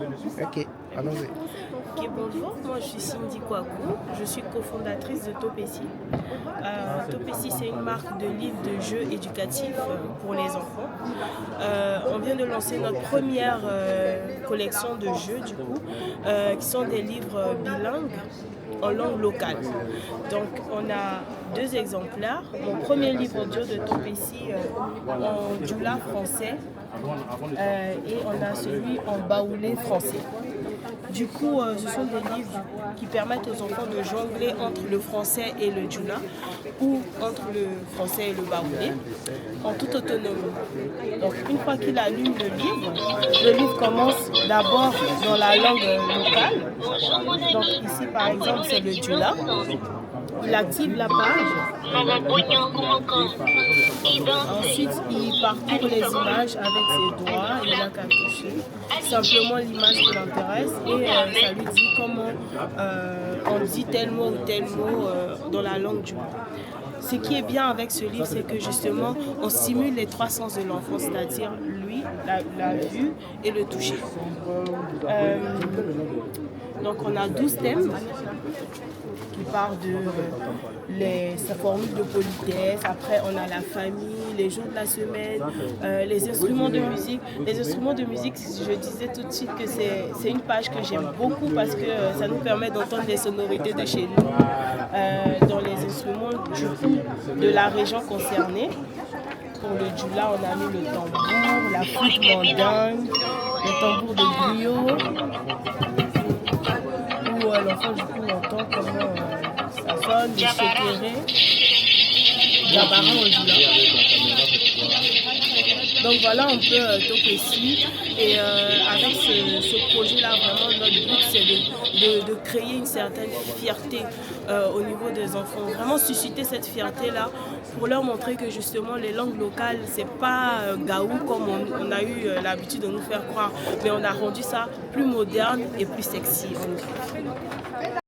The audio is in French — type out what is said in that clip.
Ok, allons-y. Ok, bonjour, moi je suis Cindy Kouakou, je suis cofondatrice de Topessi. Topessi, c'est une marque de livres de jeux éducatifs pour les enfants. On vient de lancer notre première collection de jeux du coup, qui sont des livres bilingues en langue locale. Donc on a deux exemplaires. Mon premier livre audio de Topessi en djoula français et on a celui en baoulé français. Du coup, ce sont des livres qui permettent aux enfants de jongler entre le français et le djoula ou entre le français et le baoulé en toute autonomie. Donc une fois qu'il allume le livre commence d'abord dans la langue locale. Donc ici par exemple c'est le djoula. Il active la page. Ensuite, il parcourt les images avec ses doigts, il n'a qu'à toucher. Simplement l'image qui l'intéresse et ça lui dit comment on dit tel mot ou tel mot dans la langue du monde. Ce qui est bien avec ce livre, c'est que justement, on stimule les trois sens de l'enfant, c'est-à-dire lui, la vue et le toucher. Donc on a 12 thèmes qui parlent de sa formule de politesse. Après, on a la famille, les jours de la semaine, les instruments de musique. Les instruments de musique, je disais tout de suite que c'est une page que j'aime beaucoup parce que ça nous permet d'entendre les sonorités de chez nous dans les instruments du coup de la région concernée. Pour le djoula, on a mis le tambour, la flûte mandingue, le tambour de griot, où l'enfant du coup entend comment ça sonne, le sékéré, Jabara en djoula. Donc voilà un peu Topessi et avec ce projet-là, vraiment notre but c'est de créer une certaine fierté au niveau des enfants, vraiment susciter cette fierté-là pour leur montrer que justement les langues locales c'est pas gaou comme on a eu l'habitude de nous faire croire, mais on a rendu ça plus moderne et plus sexy.